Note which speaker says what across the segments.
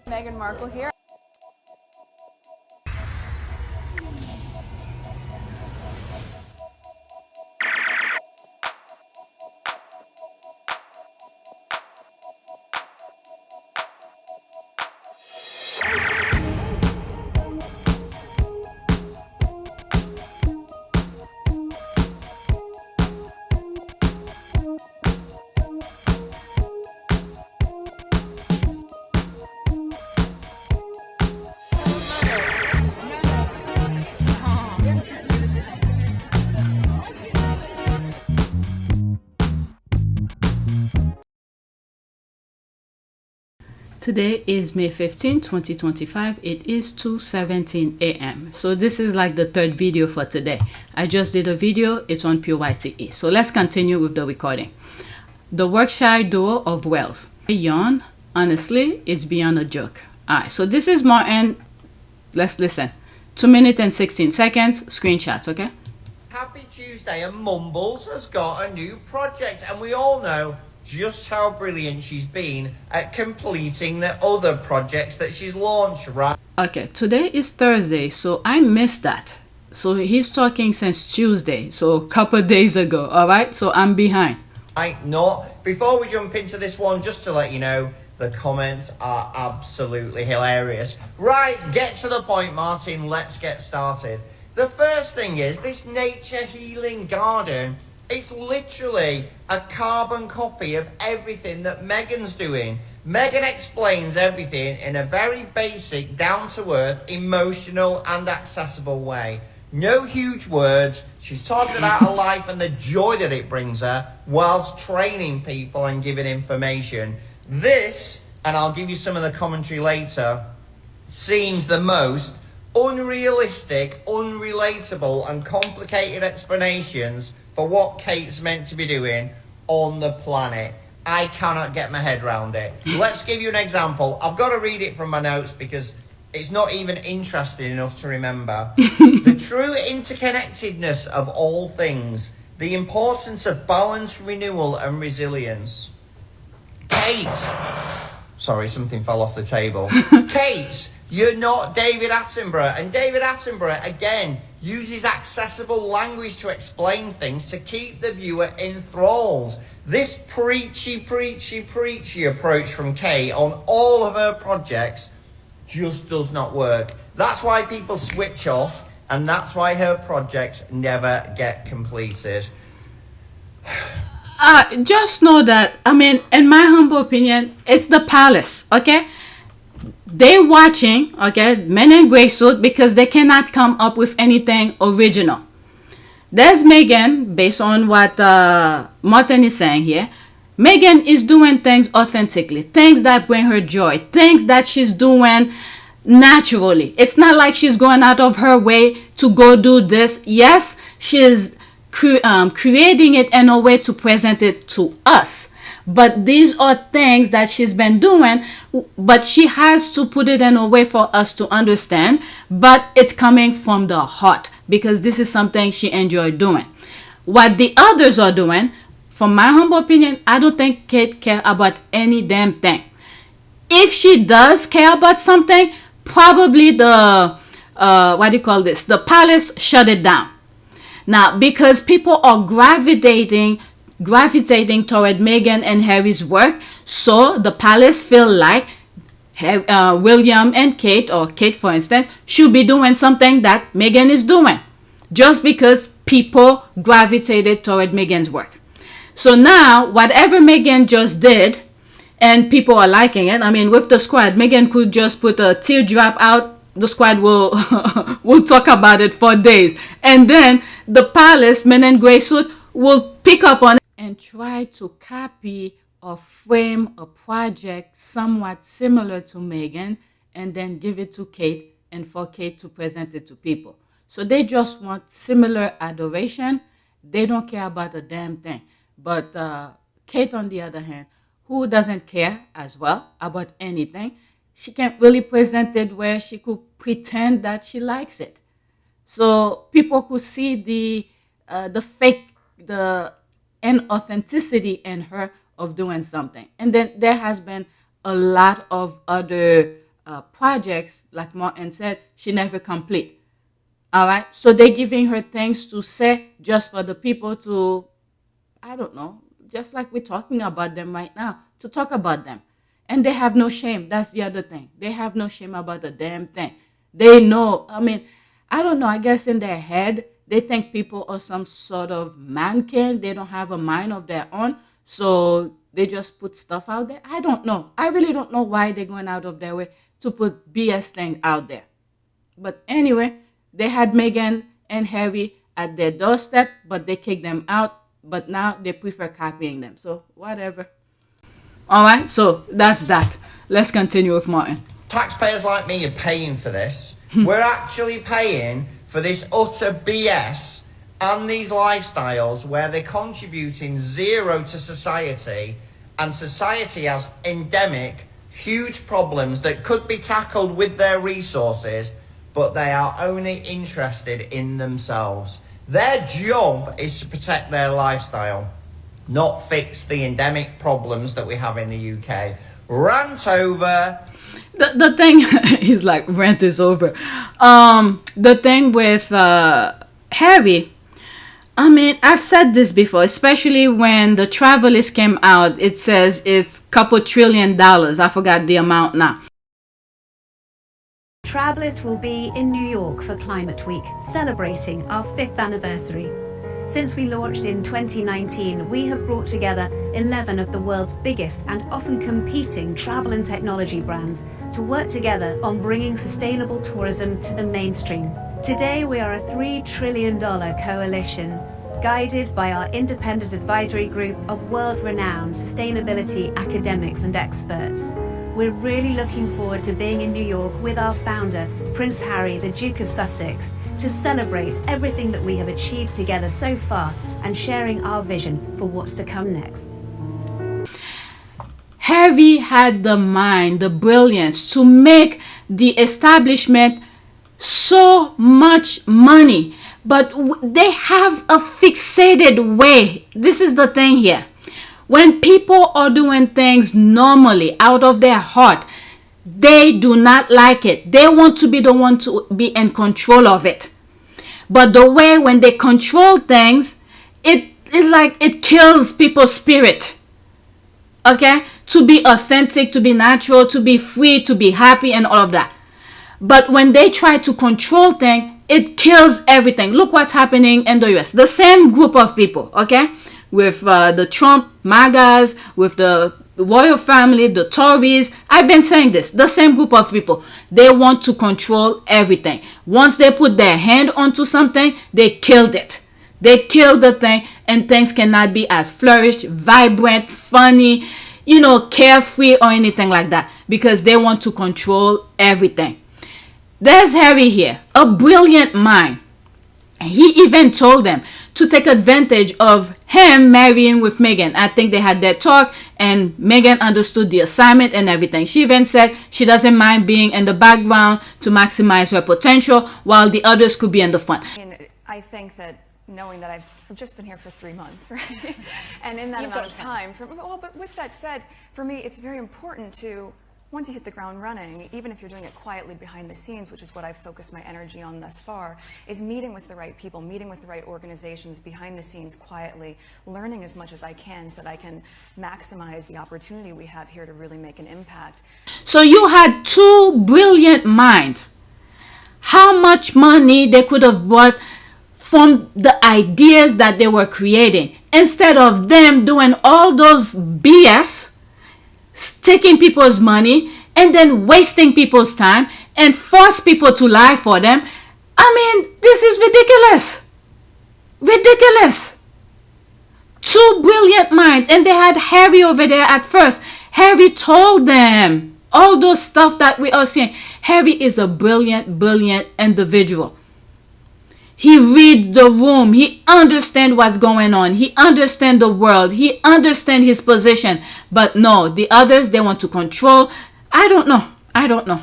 Speaker 1: Meghan Markle here.
Speaker 2: Today is May 15, 2025. It is 2:17 a.m. So this is like the third video for today. I just did a video. It's on PWIll. So let's continue with the recording. The Yorkshire duo of Wales. I yawn. Honestly, it's beyond a joke. Alright, so this is Martyn. Let's listen. 2 minutes and 16 seconds. Screenshots, okay?
Speaker 3: Happy Tuesday, and Mumbles has got a new project, and we all know just how brilliant she's been at completing the other projects that she's launched, right?
Speaker 2: Okay, today is Thursday, so I missed that. So he's talking since Tuesday, so a couple days ago, all right? So I'm behind.
Speaker 3: Not before we jump into this one, just to let you know, the comments are absolutely hilarious. Right, get to the point, Martyn. Let's get started. The first thing is this nature healing garden. It's literally a carbon copy of everything that Meghan's doing. Meghan explains everything in a very basic, down-to-earth, emotional and accessible way. No huge words. She's talking about her life and the joy that it brings her whilst training people and giving information. This, and I'll give you some of the commentary later, seems the most unrealistic, unrelatable and complicated explanations for what Kate's meant to be doing on the planet. I cannot get my head around it. Let's give you an example. I've got to read it from my notes because it's not even interesting enough to remember. The true interconnectedness of all things, the importance of balance, renewal and resilience. Kate, sorry, something fell off the table. Kate, you're not David Attenborough. And David Attenborough, again, uses accessible language to explain things to keep the viewer enthralled. This preachy approach from Kate on all of her projects just does not work. That's why people switch off, and that's why her projects never get completed.
Speaker 2: Just know that, I mean, in my humble opinion, it's the palace, okay? They're watching, okay, men in grey suit because they cannot come up with anything original. There's Meghan, based on what Martyn is saying here. Meghan is doing things authentically, things that bring her joy, things that she's doing naturally. It's not like she's going out of her way to go do this. Yes, she's creating it in a way to present it to us. But these are things that she's been doing, but she has to put it in a way for us to understand. But it's coming from the heart because this is something she enjoyed doing. What the others are doing, from my humble opinion, I don't think Kate cares about any damn thing. If she does care about something, probably the, the palace shut it down. Now, because people are gravitating toward Meghan and Harry's work, so the palace feel like William and Kate, or Kate for instance, should be doing something that Meghan is doing, just because people gravitated toward Meghan's work. So now, whatever Meghan just did, and people are liking it. I mean, with the squad, Meghan could just put a teardrop out. The squad will will talk about it for days, and then the palace, men in grey suit, will pick up on it and try to copy or frame a project somewhat similar to Meghan and then give it to Kate and for Kate to present it to people. So they just want similar adoration. They don't care about a damn thing. But Kate, on the other hand, who doesn't care as well about anything, she can't really present it where she could pretend that she likes it. So people could see the fake, the inauthenticity in her of doing something. And then there has been a lot of other projects, like Martyn said, she never complete. All right, so they're giving her things to say just for the people to, I don't know, just like we're talking about them right now, to talk about them. And they have no shame. That's the other thing. They have no shame about the damn thing. They know, I mean, I don't know, I guess in their head, they think people are some sort of mannequin. They don't have a mind of their own. So they just put stuff out there. I don't know. I really don't know why they're going out of their way to put BS thing out there. But anyway, they had Meghan and Harry at their doorstep, but they kicked them out. But now they prefer copying them. So whatever. All right, so that's that. Let's continue with Martyn.
Speaker 3: Taxpayers like me are paying for this. We're actually paying for this utter BS and these lifestyles where they're contributing zero to society, and society has endemic, huge problems that could be tackled with their resources, but they are only interested in themselves. Their job is to protect their lifestyle, not fix the endemic problems that we have in the UK. Rant over.
Speaker 2: The thing is like, rant is over. The thing with Harry, I mean, I've said this before, especially when the travel list came out. It says it's $2 trillion. I forgot the amount now.
Speaker 1: Travelist will be in New York for Climate Week, celebrating our 5th anniversary. Since we launched in 2019, we have brought together 11 of the world's biggest and often competing travel and technology brands to work together on bringing sustainable tourism to the mainstream. Today, we are a $3 trillion coalition, guided by our independent advisory group of world-renowned sustainability academics and experts. We're really looking forward to being in New York with our founder, Prince Harry, the Duke of Sussex, to celebrate everything that we have achieved together so far and sharing our vision for what's to come next.
Speaker 2: Harry had the mind, the brilliance to make the establishment so much money, but they have a fixated way. This is the thing here. When people are doing things normally out of their heart, they do not like it. They want to be the one to be in control of it. But the way when they control things, it's like it kills people's spirit. Okay? To be authentic, to be natural, to be free, to be happy and all of that. But when they try to control things, it kills everything. Look what's happening in the US. The same group of people, okay? With the Trump MAGAs, with the royal family, the Tories. I've been saying this. The same group of people. They want to control everything. Once they put their hand onto something, they killed it. They killed the thing, and things cannot be as flourished, vibrant, funny, you know, carefree or anything like that, because they want to control everything. There's Harry here, a brilliant mind. He even told them to take advantage of him marrying with Meghan. I think they had that talk and Meghan understood the assignment and everything. She even said she doesn't mind being in the background to maximize her potential while the others could be in the front.
Speaker 4: I think that knowing that I've just been here for 3 months, right? And in that amount of time, but with that said, for me, it's very important to, once you hit the ground running, even if you're doing it quietly behind the scenes, which is what I've focused my energy on thus far, is meeting with the right people, meeting with the right organizations behind the scenes quietly, learning as much as I can so that I can maximize the opportunity we have here to really make an impact.
Speaker 2: So you had two brilliant minds. How much money they could have brought from the ideas that they were creating, instead of them doing all those BS, taking people's money and then wasting people's time and force people to lie for them. I mean, this is ridiculous. Ridiculous. Two brilliant minds, and they had Harry over there at first. Harry told them all those stuff that we are seeing. Harry is a brilliant individual. He reads the room. He understands what's going on. He understands the world. He understands his position. But no, the others, they want to control. I don't know.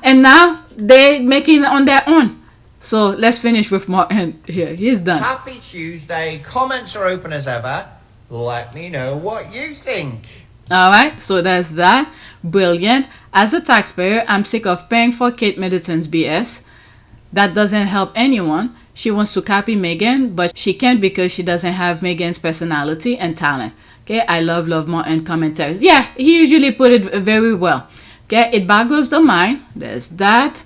Speaker 2: And now they're making it on their own. So let's finish with Martyn here. He's done.
Speaker 3: Happy Tuesday. Comments are open as ever. Let me know what you think.
Speaker 2: All right, so there's that. Brilliant. As a taxpayer, I'm sick of paying for Kate Middleton's BS. That doesn't help anyone. She wants to copy Meghan, but she can't because she doesn't have Meghan's personality and talent. Okay, I love Martyn commentaries. Yeah, he usually put it very well. Okay, it boggles the mind. There's that.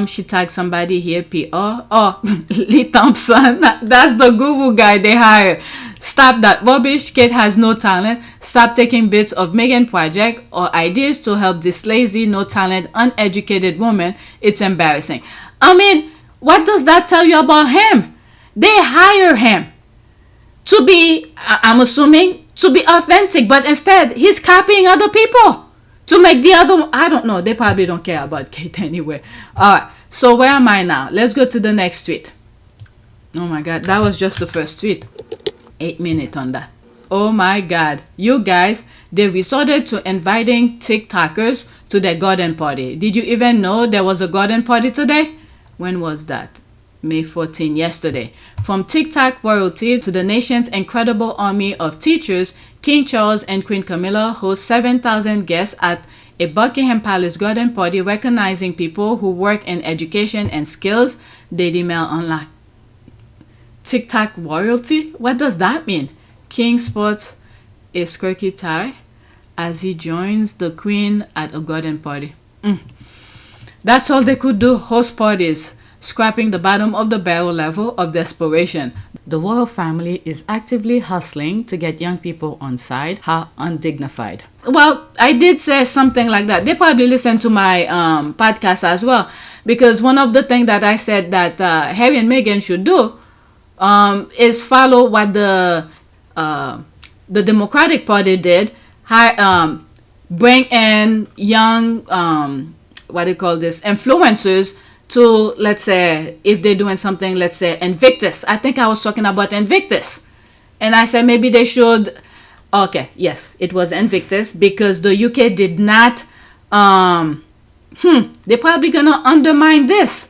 Speaker 2: She tagged somebody here, PR. Oh, Lee Thompson. That's the guru guy they hire. Stop that rubbish. Kate has no talent. Stop taking bits of Meghan project or ideas to help this lazy, no talent, uneducated woman. It's embarrassing. I mean, what does that tell you about him? They hire him to be, I'm assuming, to be authentic, but instead he's copying other people to make the other, I don't know, they probably don't care about Kate anyway. All right, so where am I now? Let's go to the next tweet. Oh my God, that was just the first tweet. 8 minutes on that. Oh my God, you guys, they resorted to inviting TikTokers to their garden party. Did you even know there was a garden party today? When was that? May 14, yesterday. From TikTok royalty to the nation's incredible army of teachers, King Charles and Queen Camilla host 7,000 guests at a Buckingham Palace garden party recognizing people who work in education and skills, Daily Mail Online. TikTok royalty? What does that mean? King sports a quirky tie as he joins the Queen at a garden party. That's all they could do, host parties, scrapping the bottom of the barrel level of desperation. The royal family is actively hustling to get young people on side. How undignified. Well, I did say something like that. They probably listen to my podcast as well, because one of the things that I said that Harry and Meghan should do is follow what the Democratic Party did. Bring in young what do you call this, influencers to, let's say, if they're doing something, let's say Invictus. I think I was talking about Invictus, and I said maybe they should. Okay, yes, it was Invictus, because the UK did not they're probably gonna undermine this,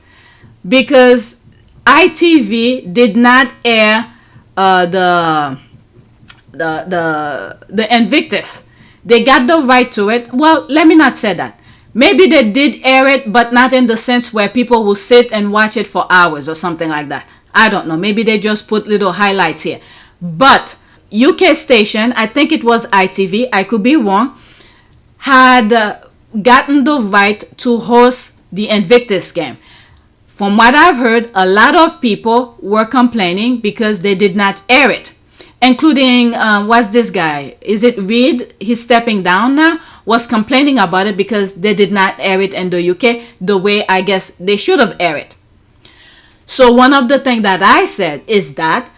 Speaker 2: because ITV did not air the Invictus. They got the right to it. Well, let me not say that. Maybe they did air it, but not in the sense where people will sit and watch it for hours or something like that. I don't know. Maybe they just put little highlights here. But UK station, I think it was ITV, I could be wrong, had gotten the right to host the Invictus game. From what I've heard, a lot of people were complaining because they did not air it, including, what's this guy? Is it Reed? He's stepping down now. Was complaining about it because they did not air it in the UK the way I guess they should have aired it. So one of the things that I said is that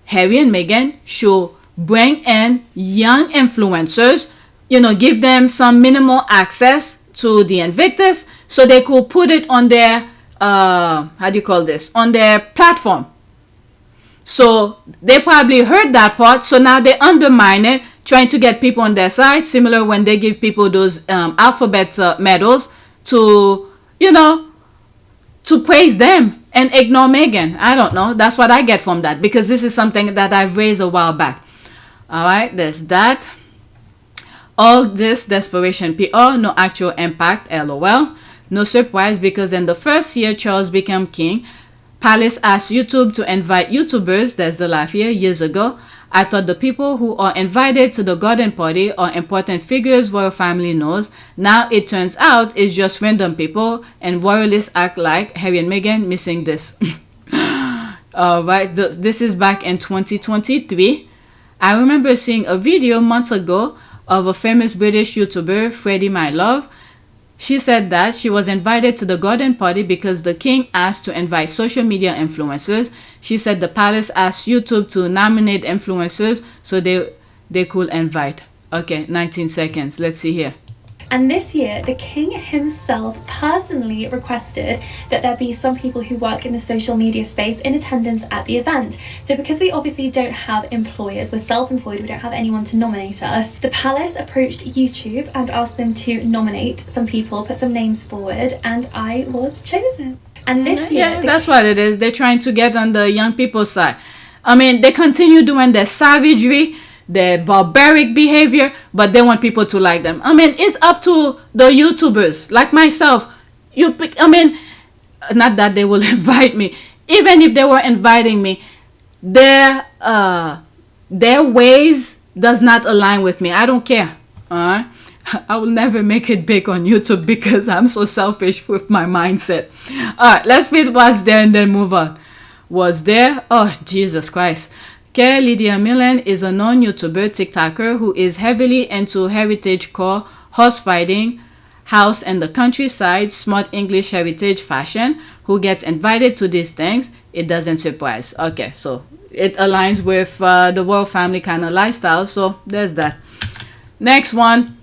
Speaker 2: Harry and Meghan should bring in young influencers, give them some minimal access to the Invictus so they could put it on their, on their platform. So they probably heard that part, so now they undermine it, trying to get people on their side, similar when they give people those alphabet medals to, to praise them and ignore Meghan. I don't know. That's what I get from that, because this is something that I've raised a while back. All right, there's that. All this desperation PR, no actual impact, LOL. No surprise, because in the first year Charles became king, Palace asked YouTube to invite YouTubers, there's the laugh here, years ago. I thought the people who are invited to the garden party are important figures royal family knows. Now it turns out it's just random people, and royalists act like Harry and Meghan missing this. Alright, this is back in 2023. I remember seeing a video months ago of a famous British YouTuber, Freddie My Love. She said that she was invited to the garden party because the king asked to invite social media influencers. She said the palace asked YouTube to nominate influencers so they could invite. Okay, 19 seconds. Let's see here.
Speaker 5: And this year, the king himself personally requested that there be some people who work in the social media space in attendance at the event. So because we obviously don't have employers, we're self-employed, we don't have anyone to nominate us, the palace approached YouTube and asked them to nominate some people, put some names forward, and I was chosen. And this year...
Speaker 2: Yeah, that's what it is. They're trying to get on the young people's side. I mean, they continue doing their savagery. their barbaric behavior, but they want people to like them. I mean, it's up to the YouTubers like myself. I mean, not that they will invite me. Even if they were inviting me, their ways does not align with me. I don't care. All right. I will never make it big on YouTube because I'm so selfish with my mindset. All right, let's read what's there and then move on. Was there? Oh, Jesus Christ. Okay, Lydia Millen is a non-YouTuber TikToker who is heavily into heritage core, horse riding, house and the countryside, smart English heritage fashion, who gets invited to these things. It doesn't surprise. Okay, so it aligns with the royal family kind of lifestyle. So there's that. Next one.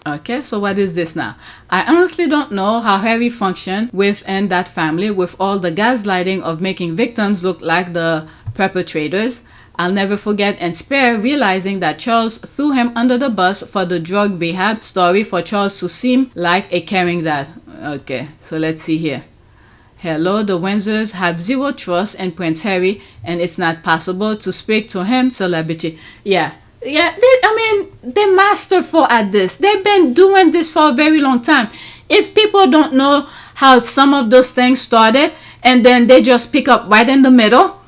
Speaker 2: Okay, so what is this now? I honestly don't know how Harry functioned within that family with all the gaslighting of making victims look like the perpetrators. I'll never forget and spare realizing that Charles threw him under the bus for the drug rehab story for Charles to seem like a caring dad. Okay, so let's see here. Hello, the Windsors have zero trust in Prince Harry and it's not possible to speak to him, celebrity. Yeah, they're masterful at this. They've been doing this for a very long time. If people don't know how some of those things started and then they just pick up right in the middle,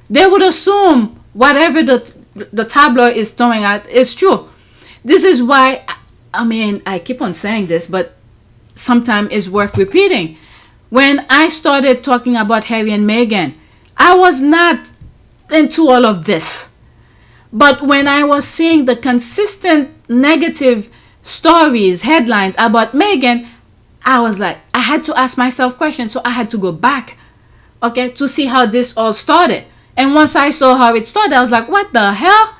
Speaker 2: they would assume whatever the tabloid is throwing out is true. This is why, I keep on saying this, but sometimes it's worth repeating. When I started talking about Harry and Meghan, I was not into all of this. But when I was seeing the consistent negative stories, headlines about Meghan, I was like, I had to ask myself questions. So I had to go back, okay, to see how this all started. And once I saw how it started, I was like, what the hell?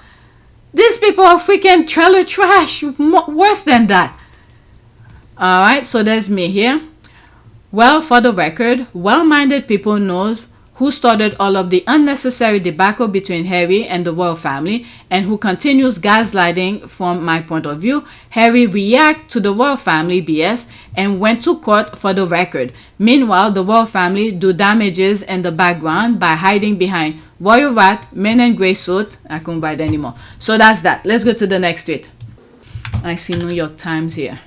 Speaker 2: These people are freaking trailer trash. Worse than that. All right, so there's me here. Well, for the record, well-minded people knows who started all of the unnecessary debacle between Harry and the royal family and who continues gaslighting from my point of view. Harry reacted to the royal family BS and went to court for the record. Meanwhile, the royal family do damages in the background by hiding behind royal rat, men in grey suit. I couldn't write anymore. So that's that. Let's go to the next tweet. I see New York Times here.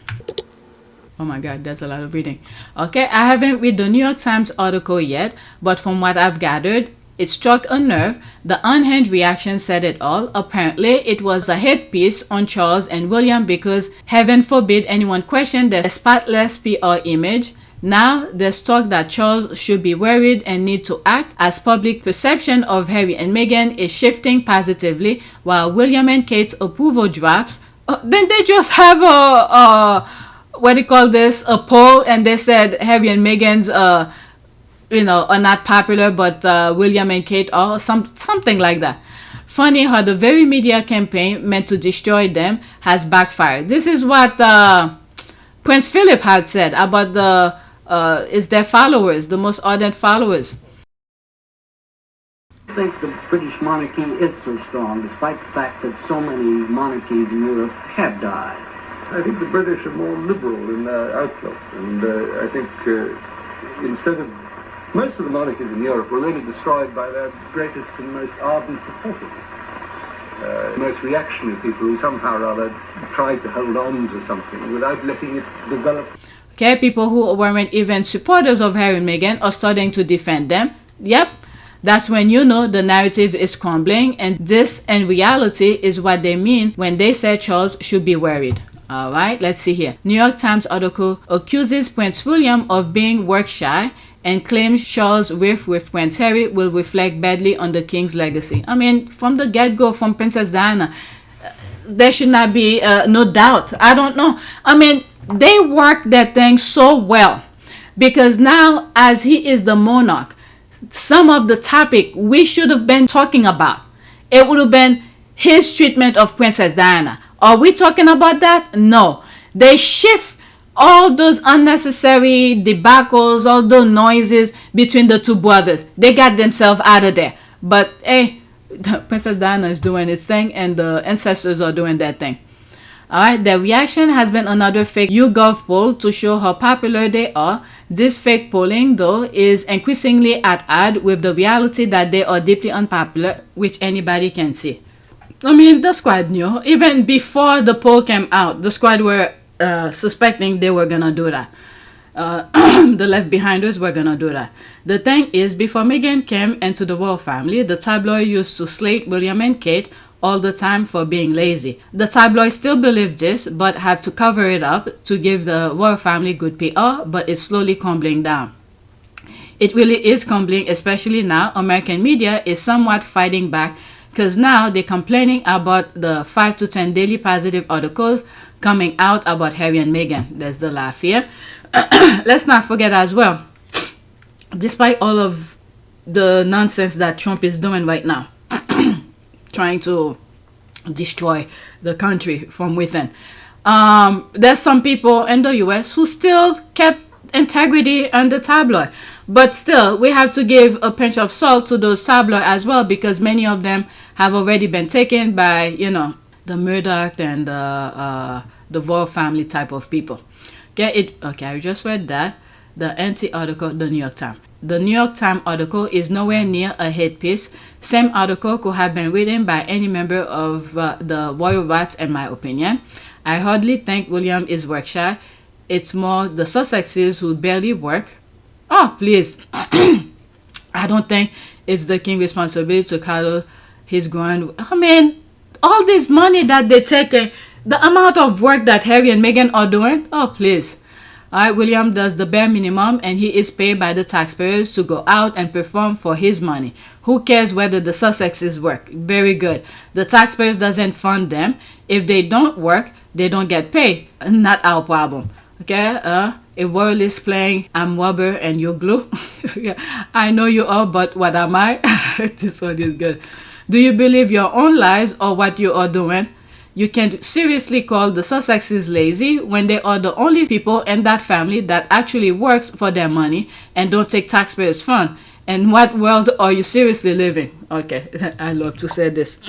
Speaker 2: Oh my God, there's a lot of reading. Okay, I haven't read the New York Times article yet, but from what I've gathered, it struck a nerve. The unhinged reaction said it all. Apparently, it was a hit piece on Charles and William because heaven forbid anyone question their spotless PR image. Now, there's talk that Charles should be worried and need to act as public perception of Harry and Meghan is shifting positively while William and Kate's approval drops. Then they just have what do you call this, a poll, and they said Harry and Meghan's are not popular, but William and Kate are, something like that. Funny how the very media campaign meant to destroy them has backfired. This is what Prince Philip had said about their followers, the most ardent followers.
Speaker 6: I think the British monarchy is so strong, despite the fact that so many monarchies in Europe have died.
Speaker 7: I think the British are more liberal in their outlook, and I think instead of most of the monarchies in Europe were really destroyed by their greatest and most ardent supporters, most reactionary people who somehow or other tried to hold on to something without letting it develop.
Speaker 2: Okay, people who weren't even supporters of Harry and Meghan are starting to defend them. Yep. That's when you know the narrative is crumbling, and this in reality is what they mean when they say Charles should be worried. All right, let's see here. New York Times article accuses Prince William of being work shy and claims Charles' rift with Prince Harry will reflect badly on the king's legacy. From the get-go, from Princess Diana, there should not be no doubt. I don't know. They work that thing so well because now, as he is the monarch, some of the topic we should have been talking about, it would have been his treatment of Princess Diana. Are we talking about that? No. They shift all those unnecessary debacles, all those noises between the two brothers. They got themselves out of there. But hey, Princess Diana is doing its thing and the ancestors are doing their thing. Alright, the reaction has been another fake YouGov poll to show how popular they are. This fake polling, though, is increasingly at odds with the reality that they are deeply unpopular, which anybody can see. I mean, the squad knew. Even before the poll came out, the squad were suspecting they were going to do that. The left behinders were going to do that. The thing is, before Meghan came into the royal family, the tabloid used to slate William and Kate all the time for being lazy. The tabloid still believe this, but have to cover it up to give the royal family good PR, but it's slowly crumbling down. It really is crumbling, especially now American media is somewhat fighting back, because now they're complaining about the 5 to 10 daily positive articles coming out about Harry and Meghan. There's the laugh here. Let's not forget as well, despite all of the nonsense that Trump is doing right now, trying to destroy the country from within, there's some people in the US who still kept integrity on the tabloid. But still, we have to give a pinch of salt to those tabloids as well, because many of them have already been taken by, you know, the Murdoch and the royal family type of people. Okay, I just read that. The anti-article, the New York Times. The New York Times article is nowhere near a hit piece. Same article could have been written by any member of the royal rats, in my opinion. I hardly think William is work shy. It's more the Sussexes who barely work. Oh, please. I don't think it's the king's responsibility to cuddle his groin. I mean, all this money that they're taking, the amount of work that Harry and Meghan are doing, oh, please. All right, William does the bare minimum, and he is paid by the taxpayers to go out and perform for his money. Who cares whether the Sussexes work? Very good. The taxpayers doesn't fund them. If they don't work, they don't get paid. Not our problem. Okay, if world is playing I'm rubber and you're glue, yeah, I know you are, but what am I? This one is good. Do you believe your own lies or what you are doing? You can seriously call the Sussexes lazy when they are the only people in that family that actually works for their money and don't take taxpayers' fund. And what world are you seriously living? Okay, I love to say this.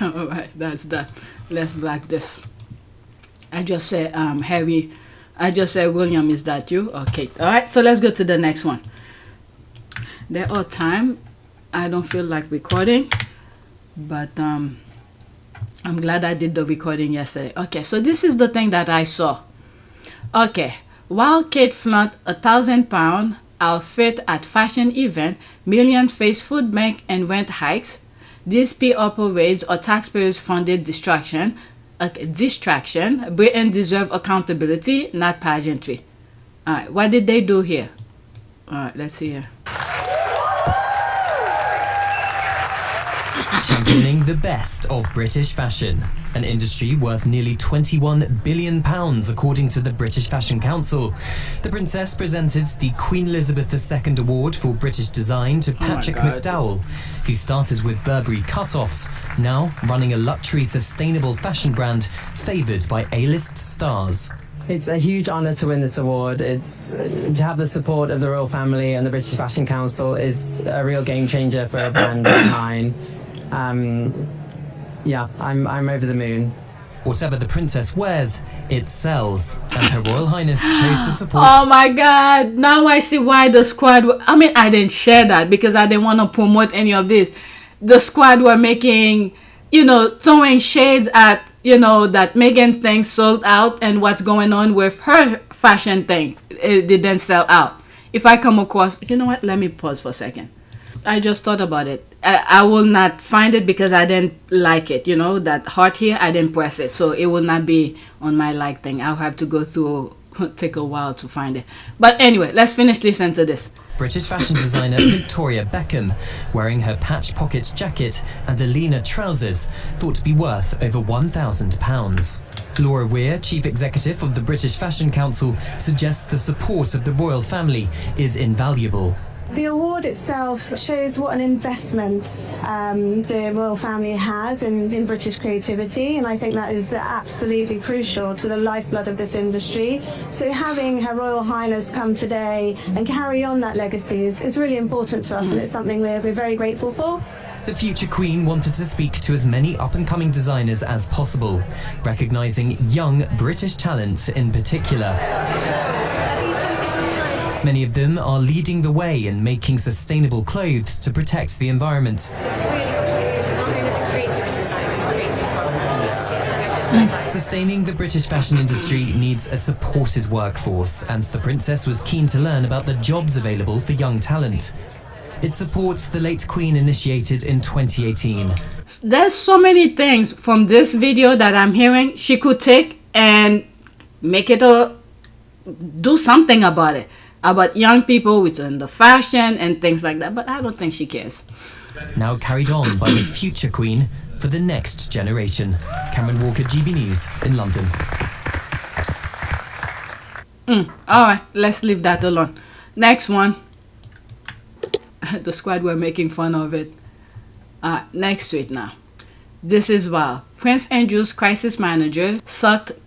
Speaker 2: All right, that's that. Let's black this. I just said Harry. I just said William. Is that you? Okay. All right. So let's go to the next one. There are times I don't feel like recording, but I'm glad I did the recording yesterday. Okay. So this is the thing that I saw. Okay. While Kate flaunt £1,000 outfit at fashion event, millions face food bank and rent hikes. These PR parades are taxpayers-funded distraction. Britain deserve accountability, not pageantry. All right, what did they do here? All right, let's see here.
Speaker 8: Championing the best of British fashion, an industry worth nearly £21 billion according to the British Fashion Council. The Princess presented the Queen Elizabeth II Award for British Design to Patrick McDowell, who started with Burberry cut-offs, now running a luxury sustainable fashion brand favoured by A-list stars.
Speaker 9: It's a huge honour to win this award. It's to have the support of the royal family and the British Fashion Council is a real game changer for a brand like mine. Yeah, I'm over the moon.
Speaker 8: Whatever the princess wears, it sells. And Her Royal Highness chose to support...
Speaker 2: Oh my God, now I see why the squad... I mean, I didn't share that because I didn't want to promote any of this. The squad were making, you know, throwing shades at, you know, that Meghan's thing sold out and what's going on with her fashion thing. It didn't sell out. If I come across... You know what? Let me pause for a second. I just thought about it. I will not find it because I didn't like it. You know, that heart here, I didn't press it. So it will not be on my like thing. I'll have to go through, take a while to find it. But anyway, let's finish listening to this.
Speaker 8: British fashion designer Victoria Beckham, wearing her patch pocket jacket and Alina trousers, thought to be worth over £1,000. Laura Weir, chief executive of the British Fashion Council, suggests the support of the royal family is invaluable.
Speaker 10: The award itself shows what an investment the royal family has in British creativity, and I think that is absolutely crucial to the lifeblood of this industry. So having Her Royal Highness come today and carry on that legacy is really important to us, and it's something we're very grateful for.
Speaker 8: The future Queen wanted to speak to as many up-and-coming designers as possible, recognising young British talent in particular. Many of them are leading the way in making sustainable clothes to protect the environment.
Speaker 11: It's really important. It's not only the creative design and creative product, she's the business side.
Speaker 8: Sustaining the British fashion industry needs a supported workforce, and the Princess was keen to learn about the jobs available for young talent. It supports the late Queen initiated in 2018.
Speaker 2: There's so many things from this video that I'm hearing she could take and make it do something about it, about young people within the fashion and things like that, but I don't think she cares.
Speaker 8: Now carried on by the future Queen for the next generation. Cameron Walker, GBNews in London.
Speaker 2: Alright, let's leave that alone. Next one. The squad were making fun of it. Next tweet now. This is wild. Prince Andrew's crisis manager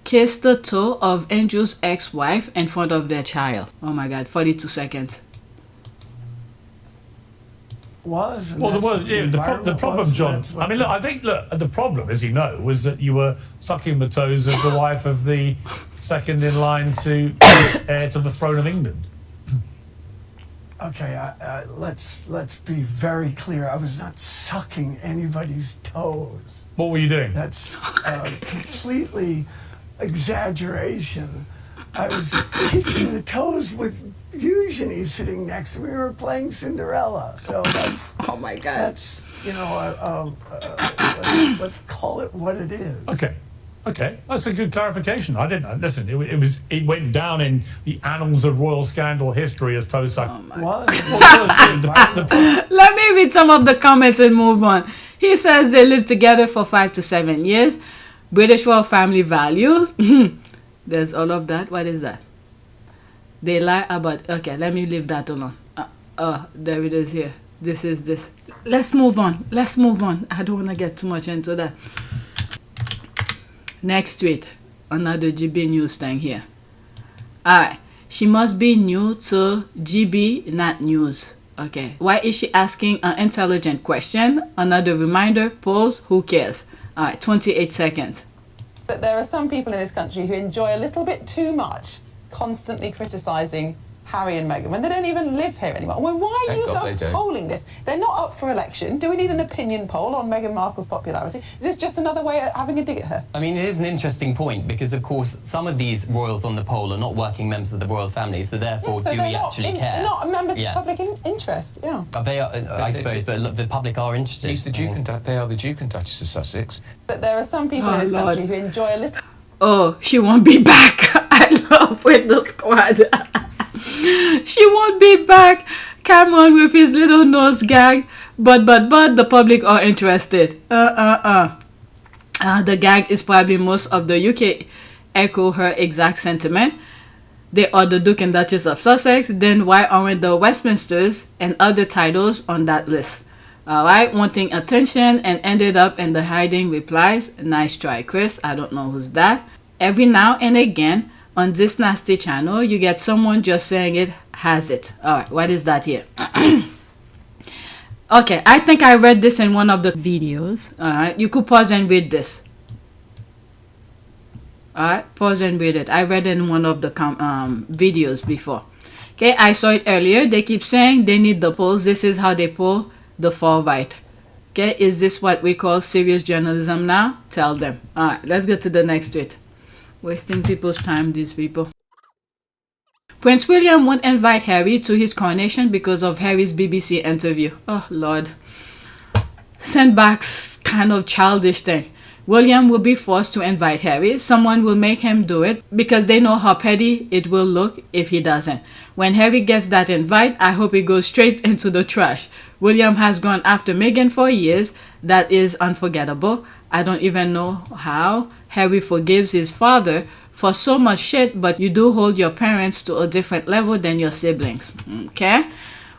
Speaker 2: kissed the toe of Andrew's ex-wife in front of their child. Oh my god, 42 seconds.
Speaker 12: Well, the problem, John. I mean, look. I think the problem, as you know, was that you were sucking the toes of the wife of the second in line to heir to the throne of England.
Speaker 13: Okay, let's be very clear. I was not sucking anybody's toes.
Speaker 12: What were you doing?
Speaker 13: That's completely exaggeration. I was kissing the toes with Eugenie sitting next to me. We were playing Cinderella. So that's,
Speaker 2: oh my god.
Speaker 13: That's, you know, let's call it what it is.
Speaker 12: Okay, that's a good clarification. I didn't know. Listen, it went down in the annals of royal scandal history as toe sucking.
Speaker 2: Let me read some of the comments and move on. He says they lived together for 5 to 7 years. British royal family values. There's all of that. What is that? They lie about... Okay, let me leave that alone. There it is here. This is this. Let's move on. I don't want to get too much into that. Next tweet. Another GBNews thing here. Alright. She must be new to GB, not news. Okay. Why is she asking an intelligent question? Another reminder. Polls. Who cares? Alright. 28 seconds.
Speaker 14: That there are some people in this country who enjoy a little bit too much constantly criticising Harry and Meghan when they don't even live here anymore. Well, why are you guys polling this? They're not up for election. Do we need an opinion poll on Meghan Markle's popularity? Is this just another way of having a dig at her?
Speaker 8: I mean, it is an interesting point because, of course, some of these royals on the poll are not working members of the royal family, so therefore, do we actually care?
Speaker 14: They're not members of public interest, yeah.
Speaker 8: They are, I suppose, but look, the public are interested.
Speaker 15: He's the Duke and they are the Duke and Duchess of Sussex.
Speaker 14: But there are some people in this country who enjoy a little...
Speaker 2: Oh, she won't be back. I love with the squad. She won't be back. Cameron with his little nose gag. But the public are interested. The gag is probably most of the UK echo her exact sentiment. They are the Duke and Duchess of Sussex. Then why aren't the Westminsters and other titles on that list? Alright, wanting attention and ended up in the hiding replies. Nice try, Chris. I don't know who's that. Every now and again on this nasty channel, you get someone just saying it has it. Alright, what is that here? Okay, I think I read this in one of the videos. Alright, you could pause and read this. Alright, pause and read it. I read in one of the videos before. Okay, I saw it earlier. They keep saying they need the polls. This is how they poll the far right. Okay, is this what we call serious journalism now? Tell them. Alright, let's go to the next tweet. Wasting people's time, these people. Prince William won't invite Harry to his coronation because of Harry's BBC interview. Oh, Lord. Sandbags kind of childish thing. William will be forced to invite Harry. Someone will make him do it because they know how petty it will look if he doesn't. When Harry gets that invite, I hope it goes straight into the trash. William has gone after Meghan for years. That is unforgettable. I don't even know how Harry forgives his father for so much shit, but you do hold your parents to a different level than your siblings. Okay?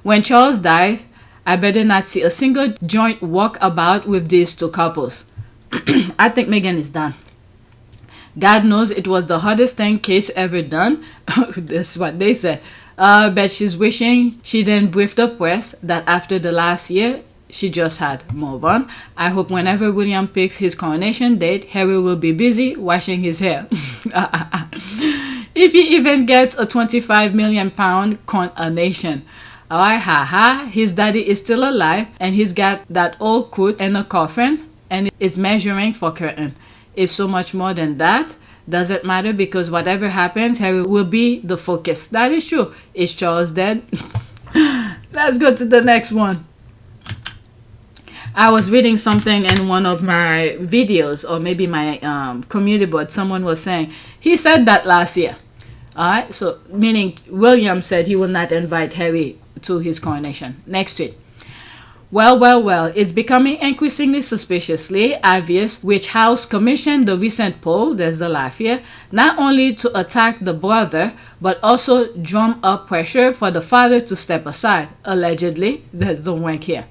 Speaker 2: When Charles dies, I better not see a single joint walk about with these two couples. I think Meghan is done. God knows it was the hardest thing Kate's ever done. That's what they said. But she's wishing she didn't brief the press that after the last year, she just had. Move on. I hope whenever William picks his coronation date, Harry will be busy washing his hair. if he even gets a 25 million pound coronation. Alright, haha, his daddy is still alive and he's got that old coat and a coffin and is measuring for curtain. It's so much more than that. Doesn't matter because whatever happens, Harry will be the focus. That is true. Is Charles dead? Let's go to the next one. I was reading something in one of my videos or maybe my community board. Someone was saying, he said that last year. Alright, so meaning William said he will not invite Harry to his coronation. Next tweet. Well, it's becoming increasingly suspiciously obvious which house commissioned the recent poll, there's the laugh here, not only to attack the brother, but also drum up pressure for the father to step aside. Allegedly, there's the wink here.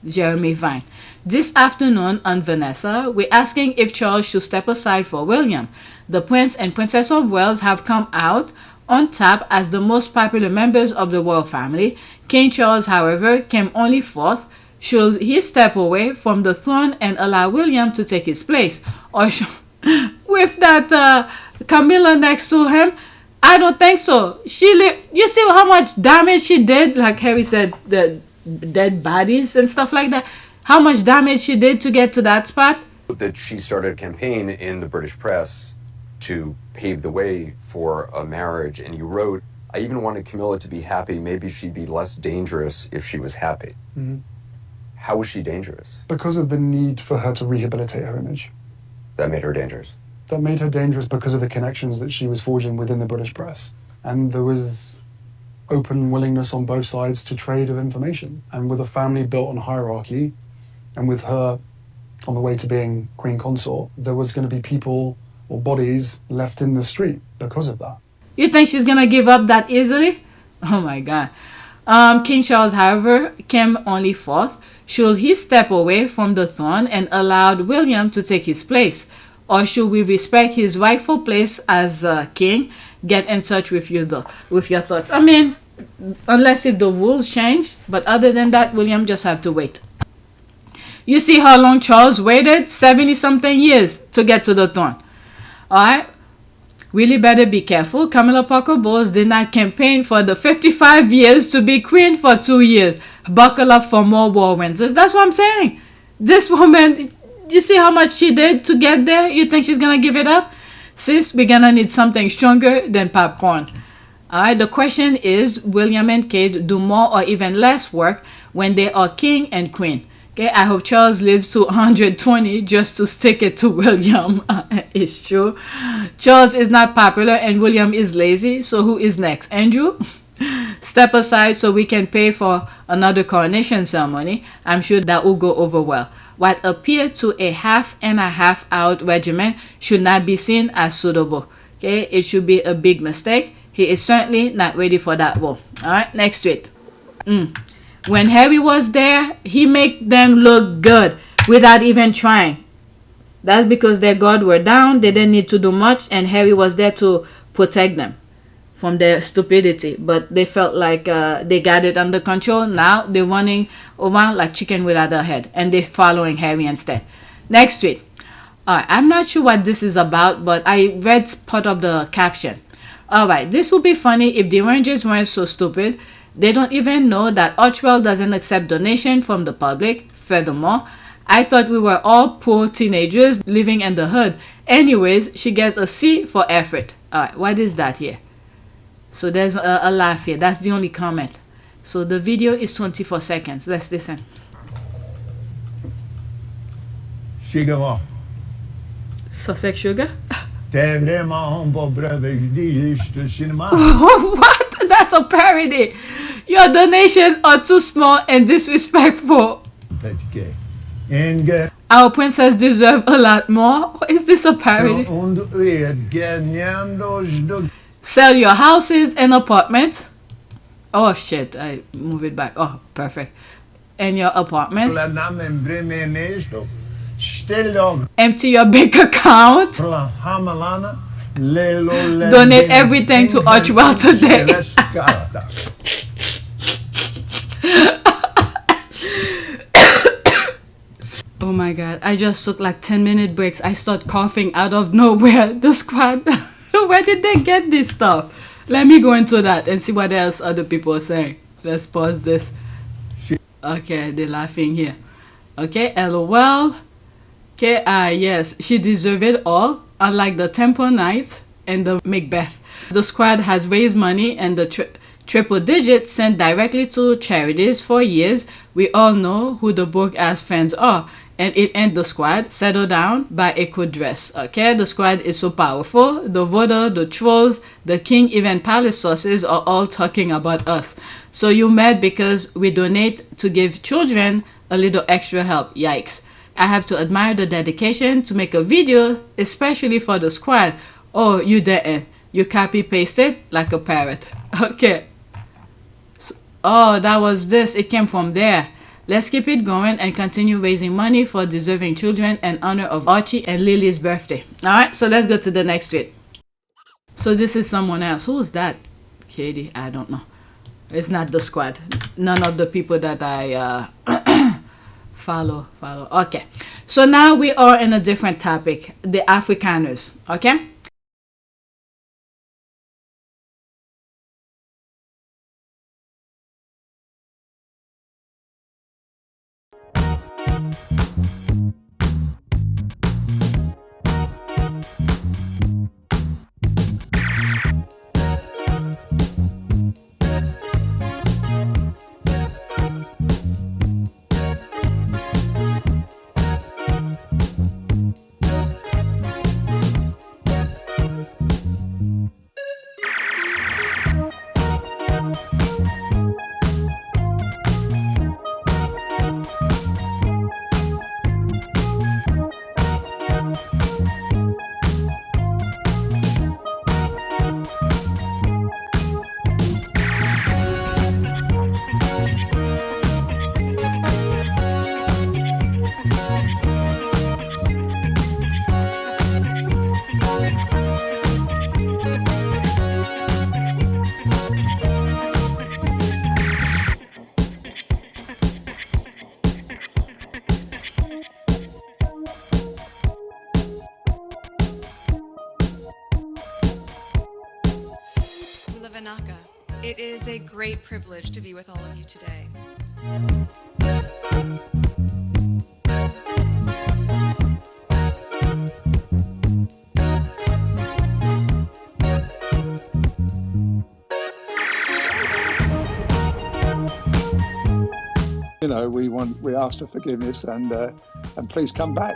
Speaker 2: Jeremy Vine. This afternoon on Vanessa, we're asking if Charles should step aside for William. The Prince and Princess of Wales have come out on top as the most popular members of the royal family. King Charles, however, came only fourth. Should he step away from the throne and allow William to take his place? Or with that Camilla next to him? I don't think so. You see how much damage she did? Like Harry said, the dead bodies and stuff like that. How much damage she did to get to that spot?
Speaker 16: That she started a campaign in the British press to pave the way for a marriage, and you wrote, I even wanted Camilla to be happy. Maybe she'd be less dangerous if she was happy.
Speaker 17: Mm-hmm.
Speaker 16: How was she dangerous?
Speaker 17: Because of the need for her to rehabilitate her image.
Speaker 16: That made her dangerous?
Speaker 17: That made her dangerous because of the connections that she was forging within the British press. And there was open willingness on both sides to trade of information. And with a family built on hierarchy, and with her on the way to being Queen Consort, there was going to be people or bodies left in the street because of that.
Speaker 2: You think she's going to give up that easily? Oh my God. King Charles, however, came only fourth. Should he step away from the throne and allow William to take his place? Or should we respect his rightful place as king? Get in touch with you though, with your thoughts. I mean, unless if the rules change, but other than that, William just have to wait. You see how long Charles waited? 70-something years to get to the throne. Alright? Really better be careful. Camilla Parker Bowles did not campaign for the 55 years to be queen for 2 years. Buckle up for more war winds. That's what I'm saying. This woman, you see how much she did to get there? You think she's going to give it up? Sis, we're going to need something stronger than popcorn. Alright, the question is, William and Kate do more or even less work when they are king and queen? Okay, I hope Charles lives to 120 just to stick it to William. It's true. Charles is not popular and William is lazy. So who is next? Andrew? Step aside so we can pay for another coronation ceremony. I'm sure that will go over well. What appeared to a half and a half out regimen should not be seen as suitable. Okay, it should be a big mistake. He is certainly not ready for that role. Alright, next tweet. When Harry was there, he made them look good without even trying. That's because their guard were down. They didn't need to do much. And Harry was there to protect them from their stupidity. But they felt like they got it under control. Now they're running around like chicken without a head. And they're following Harry instead. Next tweet. I'm not sure what this is about, but I read part of the caption. Alright, this would be funny if the derangers weren't so stupid. They don't even know that Archwell doesn't accept donation from the public. Furthermore, I thought we were all poor teenagers living in the hood. Anyways, she gets a C for effort. Alright, what is that here? So there's a laugh here. That's the only comment. So the video is 24 seconds. Let's listen.
Speaker 18: Sugar.
Speaker 2: Sussex sugar?
Speaker 18: What?
Speaker 2: That's a parody. Your donations are too small and disrespectful. Our princess deserve a lot more. Is this a parody? Sell your houses and apartments. Oh shit, I move it back. Oh, perfect. And your apartments. Empty your bank account. Donate everything to Archwell today. Oh my god, I just took like 10-minute breaks. I start coughing out of nowhere. The squad know where did they get this stuff. Let me go into that and see what else other people are saying. Let's pause this. Okay, they're laughing here. Okay, LOL. Okay, yes, she deserved it all. Unlike the Temple Knights and the Macbeth, the squad has raised money and the triple digits sent directly to charities for years. We all know who the book-ass fans are. And it ain't the squad. Settle down by a good dress. Okay, the squad is so powerful. The voter, the trolls, the king, even palace sources are all talking about us. So you mad because we donate to give children a little extra help. Yikes. I have to admire the dedication to make a video, especially for the squad. Oh, you didn't. You copy-pasted like a parrot. Okay. So, oh, that was this. It came from there. Let's keep it going and continue raising money for deserving children in honor of Archie and Lily's birthday. Alright, so let's go to the next tweet. So this is someone else. Who's that? Katie? I don't know. It's not the squad. None of the people that I follow. Okay. So now we are in a different topic. The Afrikaners. Okay?
Speaker 19: It is a great privilege to be with all of you today.
Speaker 18: You know, we ask for forgiveness and please come back.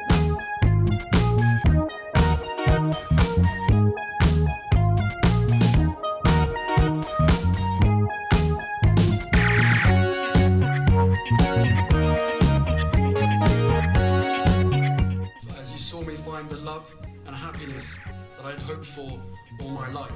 Speaker 20: As you saw me find the love and happiness that I'd hoped for all my life.